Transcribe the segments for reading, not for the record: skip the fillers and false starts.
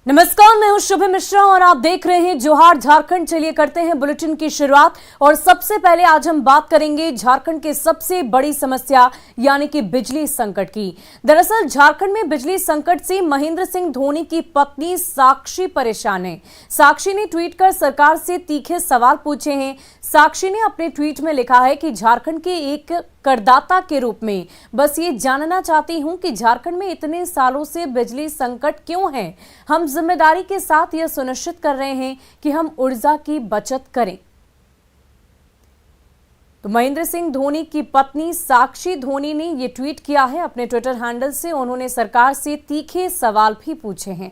नमस्कार, मैं हूं शुभम मिश्रा और आप देख रहे हैं जोहार झारखंड। चलिए करते हैं बुलेटिन की शुरुआत। और सबसे पहले आज हम बात करेंगे झारखंड की सबसे बड़ी समस्या यानी कि बिजली संकट की। दरअसल झारखंड में बिजली संकट से महेंद्र सिंह धोनी की पत्नी साक्षी परेशान है। साक्षी ने ट्वीट कर सरकार से तीखे सवाल पूछे हैं। साक्षी ने अपने ट्वीट में लिखा है कि झारखंड के एक करदाता के रूप में बस ये जानना चाहती हूं कि झारखंड में इतने सालों से बिजली संकट क्यों है। हम जिम्मेदारी के साथ यह सुनिश्चित कर रहे हैं कि हम ऊर्जा की बचत करें। तो महेंद्र सिंह धोनी की पत्नी साक्षी धोनी ने यह ट्वीट किया है अपने ट्विटर हैंडल से। उन्होंने सरकार से तीखे सवाल भी पूछे हैं।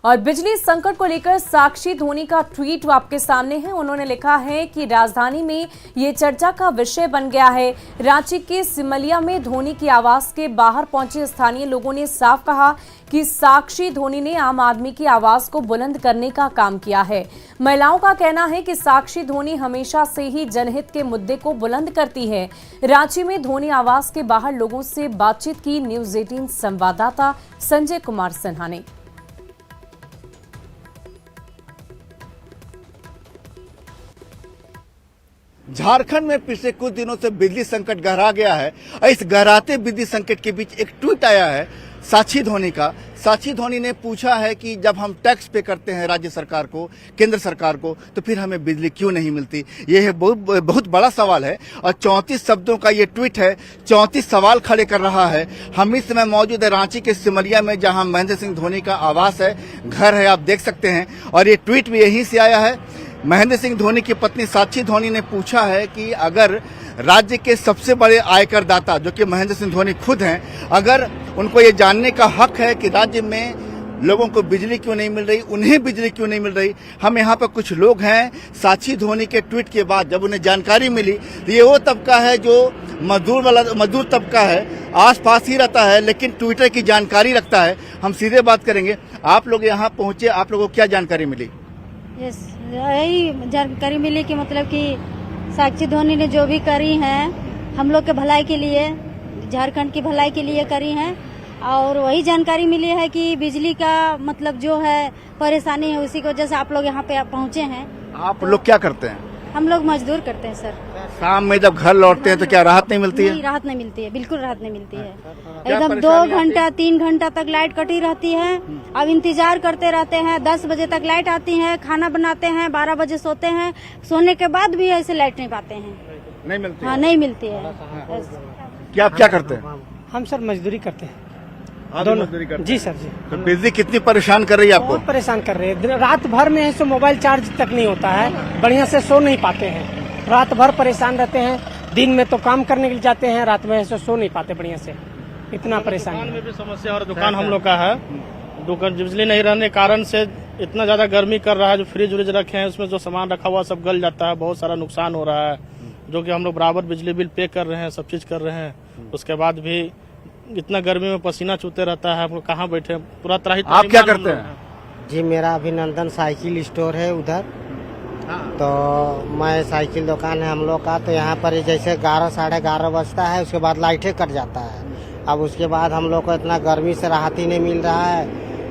और बिजली संकट को लेकर साक्षी धोनी का ट्वीट आपके सामने है। उन्होंने लिखा है कि राजधानी में ये चर्चा का विषय बन गया है। रांची के सिमलिया में धोनी की आवास के बाहर पहुंचे स्थानीय लोगों ने साफ कहा कि साक्षी धोनी ने आम आदमी की आवाज को बुलंद करने का काम किया है। महिलाओं का कहना है कि साक्षी धोनी हमेशा से ही जनहित के मुद्दे को बुलंद करती है। रांची में धोनी आवास के बाहर लोगों से बातचीत की न्यूज 18 संवाददाता संजय कुमार सिन्हा ने। झारखंड में पिछले कुछ दिनों से बिजली संकट गहरा गया है और इस गहराते बिजली संकट के बीच एक ट्वीट आया है साक्षी धोनी का। साक्षी धोनी ने पूछा है कि जब हम टैक्स पे करते हैं राज्य सरकार को, केंद्र सरकार को, तो फिर हमें बिजली क्यों नहीं मिलती। यह है बहुत बड़ा सवाल है और 34 शब्दों का ये ट्वीट है, 34 सवाल खड़े कर रहा है। हम इस समय मौजूद है रांची के सिमरिया में, जहां महेंद्र सिंह धोनी का आवास है, घर है, आप देख सकते हैं। और ये ट्वीट भी यहीं से आया है। महेंद्र सिंह धोनी की पत्नी साक्षी धोनी ने पूछा है कि अगर राज्य के सबसे बड़े आयकर दाता जो कि महेंद्र सिंह धोनी खुद हैं, अगर उनको ये जानने का हक है कि राज्य में लोगों को बिजली क्यों नहीं मिल रही, उन्हें बिजली क्यों नहीं मिल रही। हम यहाँ पर कुछ लोग हैं, साक्षी धोनी के ट्वीट के बाद जब उन्हें जानकारी मिली, तो ये वो तबका है जो मजदूर तबका है, आसपास ही रहता है लेकिन ट्विटर की जानकारी रखता है। हम सीधे बात करेंगे। आप लोग यहाँ पहुंचे, आप लोगों को क्या जानकारी मिली? यही जानकारी मिली कि मतलब कि साक्षी धोनी ने जो भी करी हैं हम लोग के भलाई के लिए, झारखंड की भलाई के लिए करी हैं। और वही जानकारी मिली है कि बिजली का मतलब जो है परेशानी है, उसी की वजह से आप लोग यहाँ पे पहुँचे हैं। आप लोग क्या करते हैं? हम लोग मजदूर करते हैं सर। शाम में जब घर लौटते हैं तो क्या राहत नहीं मिलती है? राहत नहीं मिलती है, बिल्कुल राहत नहीं मिलती है। एकदम 2 घंटा 3 घंटा तक लाइट कटी रहती है। अब इंतजार करते रहते हैं। 10 बजे तक लाइट आती है, खाना बनाते हैं, 12 बजे सोते हैं। सोने के बाद भी ऐसे लाइट नहीं पाते हैं, नहीं मिलती। हाँ, नहीं मिलती है। क्या आप क्या करते हैं? हम सर मजदूरी करते हैं। दोनों मजदूरी करते हैं? जी सर जी। तो बिजली कितनी परेशान कर रही है आपको? बहुत परेशान कर रहे हैं। रात भर में है सो मोबाइल चार्ज तक नहीं होता है, बढ़िया से सो नहीं पाते हैं। रात भर परेशान रहते हैं। दिन में तो काम करने के लिए जाते हैं, रात में ऐसे सो नहीं पाते बढ़िया से, इतना परेशान। दुकान में भी समस्या और दुकान हम लोग का है। दुकान बिजली नहीं रहने के कारण से इतना ज्यादा गर्मी कर रहा है। जो फ्रिज व्रिज रखे हैं उसमें जो सामान रखा हुआ सब गल जाता है, बहुत सारा नुकसान हो रहा है। जो कि हम लोग बराबर बिजली बिल पे कर रहे हैं, सब चीज कर रहे हैं, उसके बाद भी इतना गर्मी में पसीना चूते रहता है। हम लोग कहाँ बैठे, पूरा त्राही। आप क्या करते हैं? जी, मेरा अभिनंदन साइकिल स्टोर है उधर। तो मैं साइकिल दुकान है हम लोग का। तो यहाँ पर जैसे 11 साढ़े 11 बजता है, उसके बाद लाइटें कट जाता है। अब उसके बाद हम लोग को इतना गर्मी से राहत ही नहीं मिल रहा है,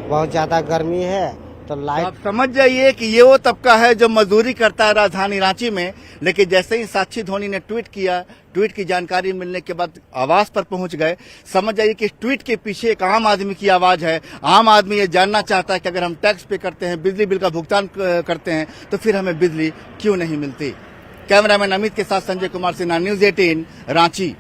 बहुत ज्यादा गर्मी है। तो लाइट आप समझ जाइए कि ये वो तबका है जो मजदूरी करता है राजधानी रांची में। लेकिन जैसे ही साक्षी धोनी ने ट्वीट किया, ट्वीट की जानकारी मिलने के बाद आवास पर पहुंच गए। समझ जाइए कि इस ट्वीट के पीछे एक आम आदमी की आवाज है। आम आदमी ये जानना चाहता है कि अगर हम टैक्स पे करते हैं, बिजली बिल का भुगतान करते हैं, तो फिर हमें बिजली क्यों नहीं मिलती। कैमरामैन अमित के साथ संजय कुमार सिन्हा, न्यूज 18 रांची।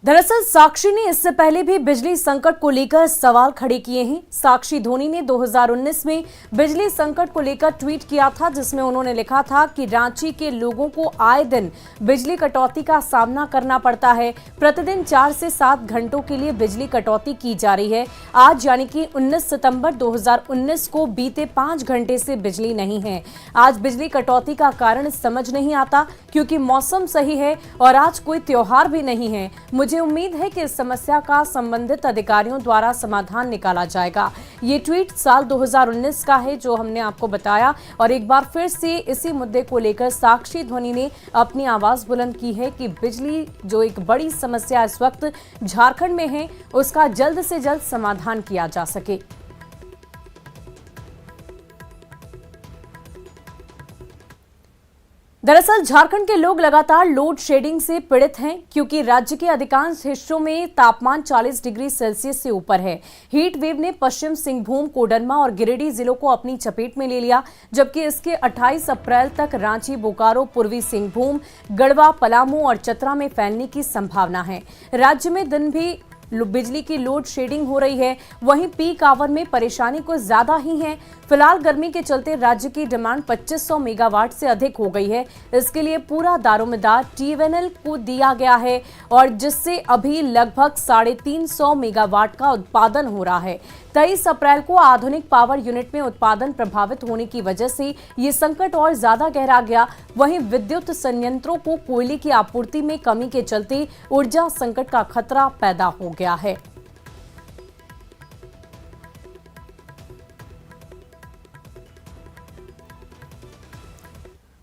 दरअसल साक्षी ने इससे पहले भी बिजली संकट को लेकर सवाल खड़े किए हैं। साक्षी धोनी ने 2019 में बिजली संकट को लेकर ट्वीट किया था, जिसमें उन्होंने लिखा था कि रांची के लोगों को आए दिन बिजली कटौती का सामना करना पड़ता है। प्रतिदिन 4 से 7 घंटों के लिए बिजली कटौती की जा रही है। आज यानी कि 19 सितंबर 2019 को बीते 5 घंटे से बिजली नहीं है। आज बिजली कटौती का कारण समझ नहीं आता, क्योंकि मौसम सही है और आज कोई त्योहार भी नहीं है। मुझे मुझे उम्मीद है कि इस समस्या का संबंधित अधिकारियों द्वारा समाधान निकाला जाएगा। ये ट्वीट साल 2019 का है जो हमने आपको बताया, और एक बार फिर से इसी मुद्दे को लेकर साक्षी ध्वनि ने अपनी आवाज बुलंद की है कि बिजली जो एक बड़ी समस्या इस वक्त झारखंड में है, उसका जल्द से जल्द समाधान किया जा सके। दरअसल झारखंड के लोग लगातार लोड शेडिंग से पीड़ित हैं, क्योंकि राज्य के अधिकांश हिस्सों में तापमान 40 डिग्री सेल्सियस से ऊपर है। हीट वेव ने पश्चिम सिंहभूम, कोडरमा और गिरिडीह जिलों को अपनी चपेट में ले लिया, जबकि इसके 28 अप्रैल तक रांची, बोकारो, पूर्वी सिंहभूम, गढ़वा, पलामू और चतरा में फैलने की संभावना है। राज्य में दिन भी बिजली की लोड शेडिंग हो रही है, वहीं पीक आवर में परेशानी कुछ ज्यादा ही है। फिलहाल गर्मी के चलते राज्य की डिमांड 2500 मेगावाट से अधिक हो गई है। इसके लिए पूरा दारोमदार TUNL को दिया गया है, और जिससे अभी लगभग 350 मेगावाट का उत्पादन हो रहा है। 23 अप्रैल को आधुनिक पावर यूनिट में उत्पादन प्रभावित होने की वजह से ये संकट और ज्यादा गहरा गया। वहीं विद्युत संयंत्रों को कोयले की आपूर्ति में कमी के चलते ऊर्जा संकट का खतरा पैदा हो गया है।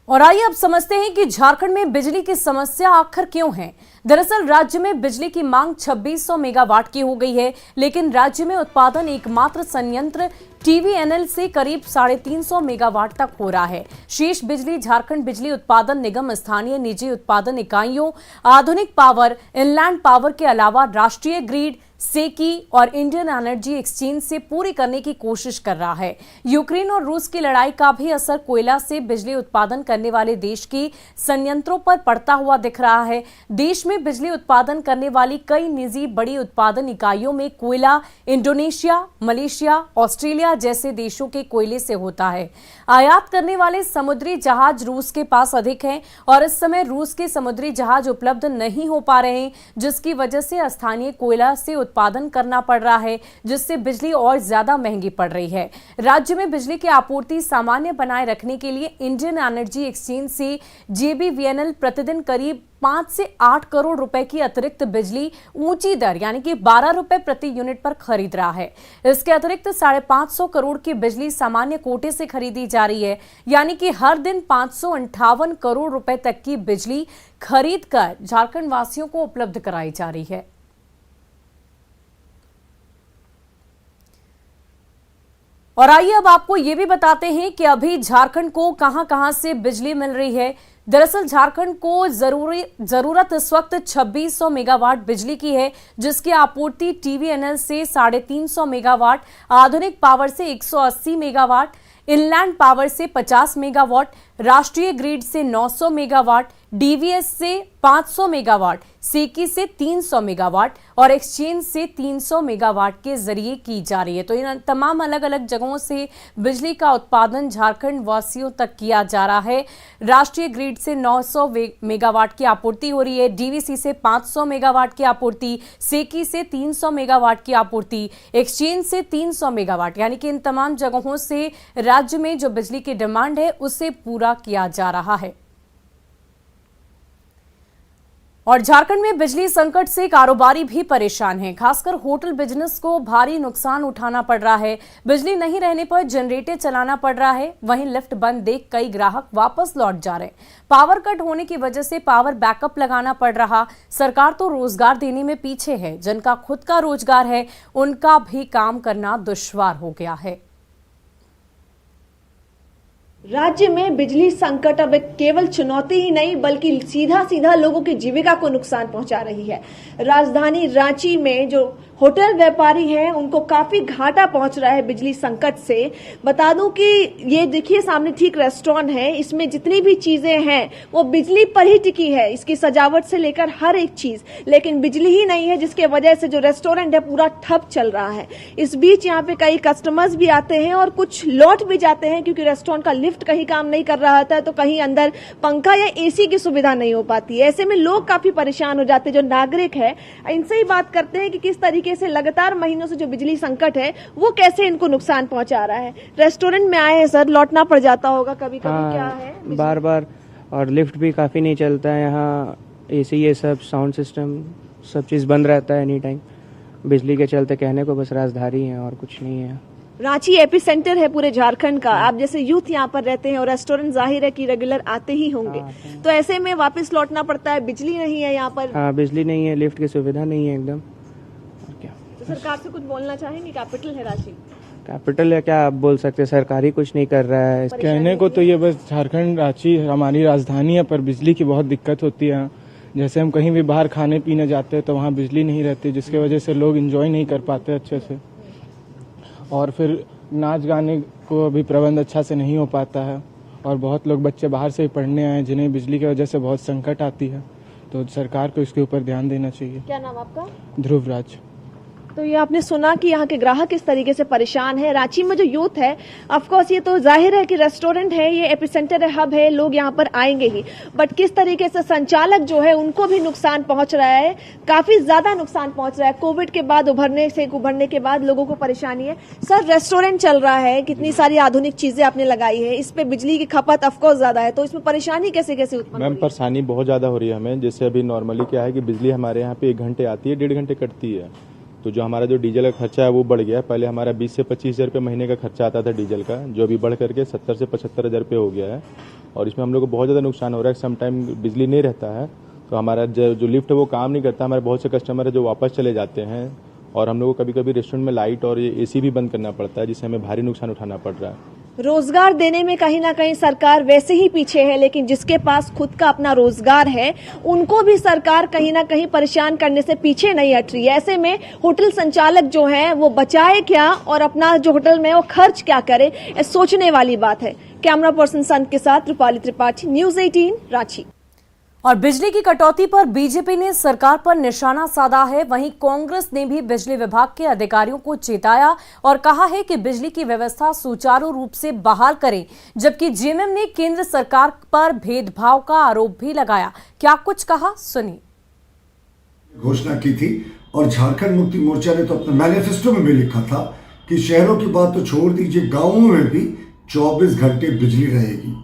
और आइए अब समझते हैं कि झारखंड में बिजली की समस्या आखिर क्यों है। दरअसल राज्य में बिजली की मांग 2600 मेगावाट की हो गई है, लेकिन राज्य में उत्पादन एकमात्र संयंत्र TVNL से करीब 350 मेगावाट तक हो रहा है। शेष बिजली झारखंड बिजली उत्पादन निगम, स्थानीय निजी उत्पादन इकाइयों, आधुनिक पावर, इनलैंड पावर के अलावा राष्ट्रीय ग्रिड, सेकी और इंडियन एनर्जी एक्सचेंज से पूरी करने की कोशिश कर रहा है। यूक्रेन और रूस की लड़ाई का भी असर कोयला से बिजली उत्पादन करने वाले देश के संयंत्रों पर पड़ता हुआ दिख रहा है। देश में बिजली उत्पादन करने वाली कई निजी बड़ी उत्पादन इकाइयों में कोयला इंडोनेशिया, मलेशिया, ऑस्ट्रेलिया जैसे देशों के कोयले से होता है। आयात करने वाले समुद्री जहाज रूस के पास अधिक हैं, और इस समय रूस के समुद्री जहाज उपलब्ध नहीं हो पा रहे हैं, जिसकी वजह से स्थानीय कोयला से उत्पादन करना पड़ रहा है, जिससे बिजली और ज्यादा महंगी पड़ रही है। राज्य में बिजली की आपूर्ति सामान्य बनाए रखने के लिए इंडियन एनर्जी एक्सचेंज से JBVNL प्रतिदिन करीब 5 से 8 करोड़ रुपए की अतिरिक्त बिजली ऊंची दर यानी कि 12 रुपए प्रति यूनिट पर खरीद रहा है। इसके अतिरिक्त 550 करोड़ की बिजली सामान्य कोटे से खरीदी जा रही है, यानी कि हर दिन 558 करोड़ रुपए तक की बिजली खरीद कर झारखंड वासियों को उपलब्ध कराई जा रही है। और आइए अब आपको ये भी बताते हैं कि अभी झारखंड को कहां-कहां से बिजली मिल रही है। दरअसल झारखंड को जरूरत इस वक्त 2600 मेगावाट बिजली की है, जिसकी आपूर्ति TVNL से 350 मेगावाट, आधुनिक पावर से 180 मेगावाट, इनलैंड पावर से 50 मेगावाट, राष्ट्रीय ग्रिड से 900 मेगावाट, DVS से 500 मेगावाट, सेकी से 300 मेगावाट और एक्सचेंज से 300 मेगावाट के जरिए की जा रही है। तो इन तमाम अलग अलग जगहों से बिजली का उत्पादन झारखंड वासियों तक किया जा रहा है। राष्ट्रीय ग्रिड से 900 मेगावाट की आपूर्ति हो रही है, DVC से 500 मेगावाट की आपूर्ति, सेकी से 300 मेगावाट की आपूर्ति, एक्सचेंज से 300 मेगावाट, यानी कि इन तमाम जगहों से राज्य में जो बिजली की डिमांड है उसे पूरा किया जा रहा है। और झारखंड में बिजली संकट से कारोबारी भी परेशान हैं, खासकर होटल बिजनेस को भारी नुकसान उठाना पड़ रहा है। बिजली नहीं रहने पर जनरेटर चलाना पड़ रहा है, वहीं लिफ्ट बंद देख कई ग्राहक वापस लौट जा रहे हैं। पावर कट होने की वजह से पावर बैकअप लगाना पड़ रहा। सरकार तो रोजगार देने में पीछे है, जिनका खुद का रोजगार है उनका भी काम करना दुश्वार हो गया है। राज्य में बिजली संकट अब एक केवल चुनौती ही नहीं बल्कि सीधा सीधा लोगों की जीविका को नुकसान पहुंचा रही है। राजधानी रांची में जो होटल व्यापारी हैं उनको काफी घाटा पहुंच रहा है बिजली संकट से। बता दूं कि ये देखिए सामने ठीक रेस्टोरेंट है, इसमें जितनी भी चीजें हैं वो बिजली पर ही टिकी है, इसकी सजावट से लेकर हर एक चीज, लेकिन बिजली ही नहीं है, जिसके वजह से जो रेस्टोरेंट है पूरा ठप चल रहा है। इस बीच यहाँ पे कई कस्टमर्स भी आते हैं और कुछ लौट भी जाते हैं, क्योंकि रेस्टोरेंट का लिफ्ट कहीं काम नहीं कर रहा होता है तो कहीं अंदर पंखा या AC की सुविधा नहीं हो पाती है। ऐसे में लोग काफी परेशान हो जाते हैं। जो नागरिक है इनसे ही बात करते हैं कि किस तरीके से लगातार महीनों से जो बिजली संकट है वो कैसे इनको नुकसान पहुंचा रहा है। रेस्टोरेंट में आए हैं सर, लौटना पड़ जाता होगा कभी कभी, क्या है? बार बार, और लिफ्ट भी काफी नहीं चलता है यहाँ, AC ये सब साउंड सिस्टम सब चीज़ बंद रहता है एनी टाइम। बिजली के चलते कहने को बस राजधानी है और कुछ नहीं है। रांची एपी सेंटर है पूरे झारखंड का। आप जैसे यूथ यहाँ पर रहते हैं और रेस्टोरेंट जाहिर है कि रेगुलर आते ही होंगे, तो ऐसे में वापस लौटना पड़ता है। बिजली नहीं है यहाँ पर। हाँ, बिजली नहीं है, लिफ्ट की सुविधा नहीं है एकदम। और क्या तो सरकार से कुछ बोलना चाहेंगे? कैपिटल है रांची, कैपिटल है, क्या आप बोल सकते हैं, सरकार ही कुछ नहीं कर रहा है। कहने को तो ये बस झारखंड रांची हमारी राजधानी है, पर बिजली की बहुत दिक्कत होती है। जैसे हम कहीं भी बाहर खाने पीने जाते हैं तो वहाँ बिजली नहीं रहती, जिसकी वजह से लोग एंजॉय नहीं कर पाते अच्छे से, और फिर नाच गाने को भी प्रबंध अच्छा से नहीं हो पाता है। और बहुत लोग बच्चे बाहर से ही पढ़ने आए जिन्हें बिजली की वजह से बहुत संकट आती है, तो सरकार को इसके ऊपर ध्यान देना चाहिए। क्या नाम आपका? ध्रुवराज। तो ये आपने सुना कि यहाँ के ग्राहक किस तरीके से परेशान है। रांची में जो यूथ है, ऑफ कोर्स ये तो जाहिर है कि रेस्टोरेंट है, ये एपिसेंटर है, हब है, लोग यहाँ पर आएंगे ही, बट किस तरीके से संचालक जो है उनको भी नुकसान पहुंच रहा है, काफी ज्यादा नुकसान पहुंच रहा है। कोविड के बाद उभरने के बाद लोगों को परेशानी है। सर, रेस्टोरेंट चल रहा है, कितनी सारी आधुनिक चीजें आपने लगाई है, इस पे बिजली की खपत ऑफकोर्स ज्यादा है, तो इसमें परेशानी कैसे कैसे उत्पन्न? मैम, परेशानी बहुत ज्यादा हो रही है हमें। जैसे अभी नॉर्मली क्या है कि बिजली हमारे यहाँ पे 1 घंटे आती है, 1.5 घंटे कटती है, तो जो हमारा जो डीजल का खर्चा है वो बढ़ गया। पहले हमारा 20 से 25 हज़ार रुपये महीने का खर्चा आता था डीजल का, जो अभी बढ़ करके 70 से 75 हज़ार रुपये हो गया है। और इसमें हम लोग को बहुत ज़्यादा नुकसान हो रहा है। सम टाइम बिजली नहीं रहता है तो हमारा जो लिफ्ट है वो काम नहीं करता। हमारे बहुत से कस्टमर है जो वापस चले जाते हैं, और हम लोग को कभी कभी रेस्टोरेंट में लाइट और एसी भी बंद करना पड़ता है, जिससे हमें भारी नुकसान उठाना पड़ रहा है। रोजगार देने में कहीं ना कहीं सरकार वैसे ही पीछे है, लेकिन जिसके पास खुद का अपना रोजगार है उनको भी सरकार कहीं ना कहीं परेशान करने से पीछे नहीं हट रही है। ऐसे में होटल संचालक जो है वो बचाए क्या और अपना जो होटल में वो खर्च क्या करे, ये सोचने वाली बात है। कैमरा पर्सन संत के साथ रूपाली त्रिपाठी, न्यूज़ 18 रांची। और बिजली की कटौती पर बीजेपी ने सरकार पर निशाना साधा है। वहीं कांग्रेस ने भी बिजली विभाग के अधिकारियों को चेताया और कहा है कि बिजली की व्यवस्था सुचारू रूप से बहाल करें, जबकि जेएमएम ने केंद्र सरकार पर भेदभाव का आरोप भी लगाया। क्या कुछ कहा, सुनिए। घोषणा की थी, और झारखंड मुक्ति मोर्चा ने तो अपने मैनिफेस्टो में भी लिखा था कि शहरों की बात तो छोड़ दीजिए, गांवों में भी 24 घंटे बिजली रहेगी।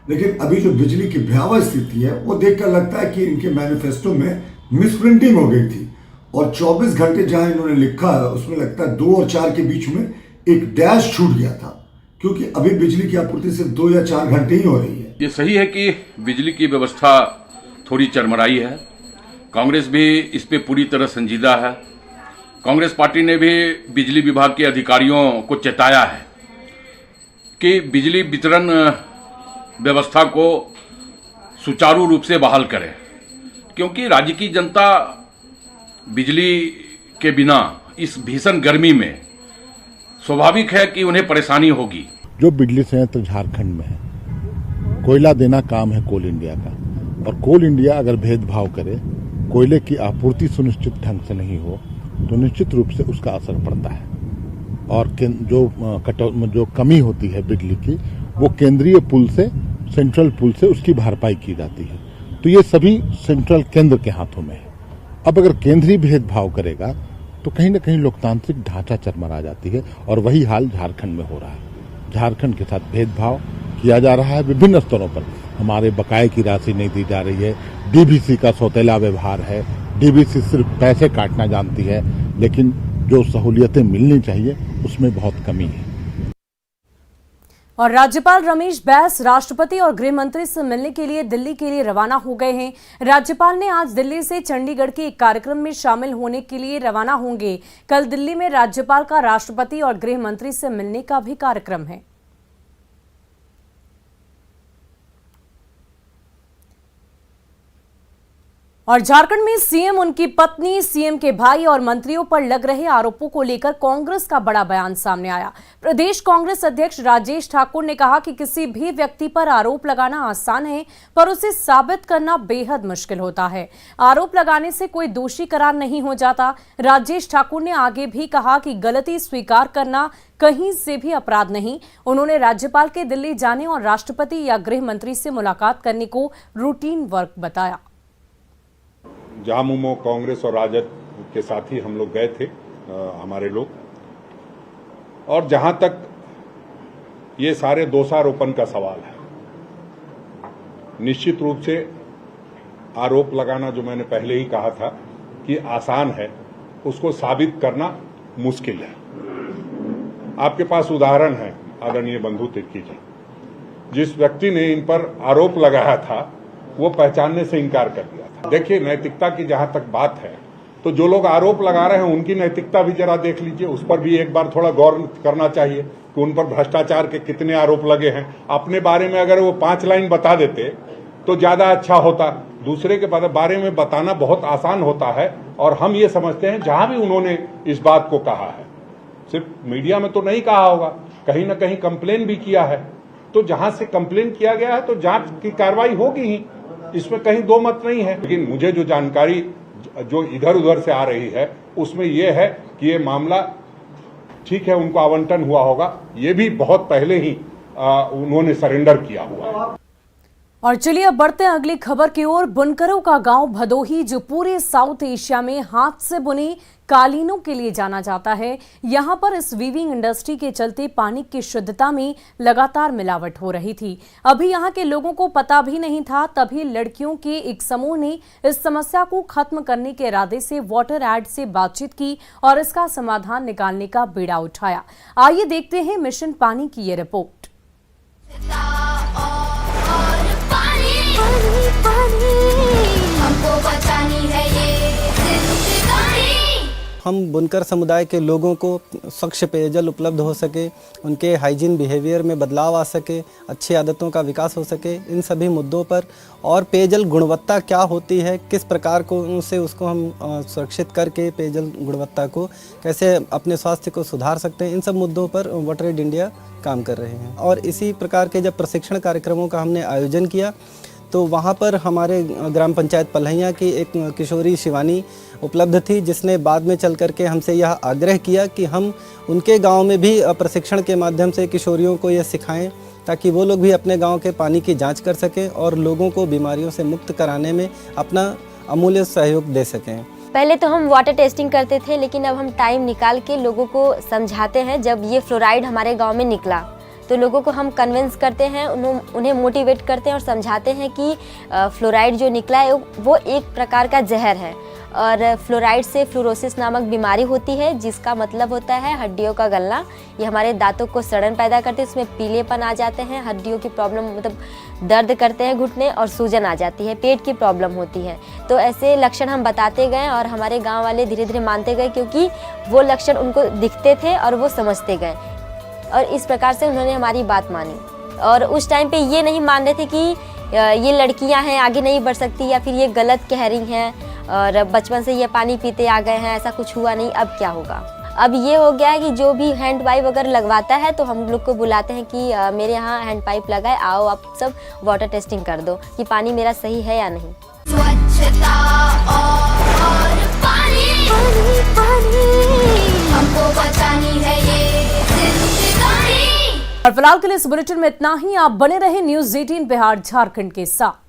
लेकिन अभी जो बिजली की भयावह स्थिति है वो देखकर लगता है कि इनके मैनिफेस्टो में मिसप्रिंटिंग हो गई थी, और 24 घंटे जहां इन्होंने लिखा है उसमें लगता है 2 और 4 के बीच में एक डैश छूट गया था, क्योंकि अभी बिजली की आपूर्ति सिर्फ 2 या 4 घंटे ही हो रही है। ये सही है कि बिजली की व्यवस्था थोड़ी चरमराई है। कांग्रेस भी इस पे पूरी तरह संजीदा है। कांग्रेस पार्टी ने भी बिजली विभाग के अधिकारियों को चेताया है कि बिजली वितरण व्यवस्था को सुचारू रूप से बहाल करें, क्योंकि राज्य की जनता बिजली के बिना इस भीषण गर्मी में स्वाभाविक है कि उन्हें परेशानी होगी। जो बिजली संयंत्र झारखंड में है, कोयला देना काम है कोल इंडिया का, और कोल इंडिया अगर भेदभाव करे, कोयले की आपूर्ति सुनिश्चित ढंग से नहीं हो, तो निश्चित रूप से उसका असर पड़ता है। और जो कमी होती है बिजली की, वो केंद्रीय पुल से, सेंट्रल पुल से उसकी भरपाई की जाती है। तो ये सभी सेंट्रल केंद्र के हाथों में है। अब अगर केंद्र ही भेदभाव करेगा तो कहीं ना कहीं लोकतांत्रिक ढांचा चरमरा जाती है, और वही हाल झारखंड में हो रहा है। झारखंड के साथ भेदभाव किया जा रहा है विभिन्न स्तरों पर। हमारे बकाये की राशि नहीं दी जा रही है, डीवीसी का सौतेला व्यवहार है, डीवीसी सिर्फ पैसे काटना जानती है, लेकिन जो सहूलियतें मिलनी चाहिए उसमें बहुत कमी है। और राज्यपाल रमेश बैस राष्ट्रपति और गृह मंत्री से मिलने के लिए दिल्ली के लिए रवाना हो गए हैं। राज्यपाल ने आज दिल्ली से चंडीगढ़ के एक कार्यक्रम में शामिल होने के लिए रवाना होंगे। कल दिल्ली में राज्यपाल का राष्ट्रपति और गृह मंत्री से मिलने का भी कार्यक्रम है। और झारखंड में सीएम, उनकी पत्नी, सीएम के भाई और मंत्रियों पर लग रहे आरोपों को लेकर कांग्रेस का बड़ा बयान सामने आया। प्रदेश कांग्रेस अध्यक्ष राजेश ठाकुर ने कहा कि किसी भी व्यक्ति पर आरोप लगाना आसान है, पर उसे साबित करना बेहद मुश्किल होता है। आरोप लगाने से कोई दोषी करार नहीं हो जाता। राजेश ठाकुर ने आगे भी कहा कि गलती स्वीकार करना कहीं से भी अपराध नहीं। उन्होंने राज्यपाल के दिल्ली जाने और राष्ट्रपति या गृह मंत्री से मुलाकात करने को रूटीन वर्क बताया। झामुमो कांग्रेस और राजद के साथ ही हम लोग गए थे, हमारे लोग, और जहां तक ये सारे दोषारोपण का सवाल है, निश्चित रूप से आरोप लगाना, जो मैंने पहले ही कहा था कि आसान है उसको साबित करना मुश्किल है। आपके पास उदाहरण है आदरणीय बंधु तिर्की जी, जिस व्यक्ति ने इन पर आरोप लगाया था वो पहचानने से इनकार कर दिया था। देखिए, नैतिकता की जहां तक बात है तो जो लोग आरोप लगा रहे हैं उनकी नैतिकता भी जरा देख लीजिए, उस पर भी एक बार थोड़ा गौर करना चाहिए कि उन पर भ्रष्टाचार के कितने आरोप लगे हैं। अपने बारे में अगर वो 5 लाइन बता देते तो ज्यादा अच्छा होता। दूसरे के बारे में बताना बहुत आसान होता है और हम ये समझते हैं जहां भी उन्होंने इस बात को कहा है, सिर्फ मीडिया में तो नहीं कहा होगा, कहीं ना कहीं कंप्लेन भी किया है। तो जहां से कंप्लेन किया गया है तो जांच की कार्रवाई होगी ही, इसमें कहीं दो मत नहीं है। लेकिन मुझे जो जानकारी जो इधर उधर से आ रही है उसमें यह है कि ये मामला ठीक है, उनको आवंटन हुआ होगा, ये भी बहुत पहले ही उन्होंने सरेंडर किया हुआ है। और चलिए अब बढ़ते हैं अगली खबर की ओर। बुनकरों का गांव भदोही, जो पूरे साउथ एशिया में हाथ से बुनी कालीनों के लिए जाना जाता है, यहां पर इस वीविंग इंडस्ट्री के चलते पानी की शुद्धता में लगातार मिलावट हो रही थी। अभी यहां के लोगों को पता भी नहीं था, तभी लड़कियों के एक समूह ने इस समस्या को खत्म करने के इरादे से वाटर एड से बातचीत की और इसका समाधान निकालने का बीड़ा उठाया। आइए देखते हैं मिशन पानी की ये रिपोर्ट। हमको बचानी है ये जिंदगानी। हम बुनकर समुदाय के लोगों को स्वच्छ पेयजल उपलब्ध हो सके, उनके हाइजीन बिहेवियर में बदलाव आ सके, अच्छी आदतों का विकास हो सके, इन सभी मुद्दों पर और पेयजल गुणवत्ता क्या होती है, किस प्रकार को से उसको हम सुरक्षित करके पेयजल गुणवत्ता को कैसे अपने स्वास्थ्य को सुधार सकते हैं, इन सब मुद्दों पर वाटर एड इंडिया काम कर रहे हैं। और इसी प्रकार के जब प्रशिक्षण कार्यक्रमों का हमने आयोजन किया तो वहाँ पर हमारे ग्राम पंचायत पल्हैया की एक किशोरी शिवानी उपलब्ध थी, जिसने बाद में चल करके हमसे यह आग्रह किया कि हम उनके गांव में भी प्रशिक्षण के माध्यम से किशोरियों को यह सिखाएं ताकि वो लोग भी अपने गांव के पानी की जांच कर सकें और लोगों को बीमारियों से मुक्त कराने में अपना अमूल्य सहयोग दे सकें। पहले तो हम वाटर टेस्टिंग करते थे, लेकिन अब हम टाइम निकाल के लोगों को समझाते हैं। जब ये फ्लोराइड हमारे गाँव में निकला तो लोगों को हम कन्विंस करते हैं, उन्हें मोटिवेट करते हैं और समझाते हैं कि फ्लोराइड जो निकला है वो एक प्रकार का जहर है और फ्लोराइड से फ्लोरोसिस नामक बीमारी होती है, जिसका मतलब होता है हड्डियों का गलना। ये हमारे दांतों को सड़न पैदा करते हैं, उसमें पीलेपन आ जाते हैं, हड्डियों की प्रॉब्लम मतलब दर्द करते हैं घुटने और सूजन आ जाती है, पेट की प्रॉब्लम होती है। तो ऐसे लक्षण हम बताते गए और हमारे गाँव वाले धीरे धीरे मानते गए, क्योंकि वो लक्षण उनको दिखते थे और वो समझते गए और इस प्रकार से उन्होंने हमारी बात मानी। और उस टाइम पे ये नहीं मान रहे थे कि ये लड़कियां हैं, आगे नहीं बढ़ सकती या फिर ये गलत कह रही हैं और बचपन से ये पानी पीते आ गए हैं, ऐसा कुछ हुआ नहीं। अब क्या होगा? अब ये हो गया है कि जो भी हैंड पाइप अगर लगवाता है तो हम लोग को बुलाते हैं कि मेरे यहाँ हैंड पाइप लगा है, आओ आप सब वाटर टेस्टिंग कर दो कि पानी मेरा सही है या नहीं। स्वच्छता और पानी, हमको बचानी है ये जिंदगानी। और फिलहाल के लिए इस बुलेटिन में इतना ही। आप बने रहे न्यूज़ 18 बिहार झारखंड के साथ।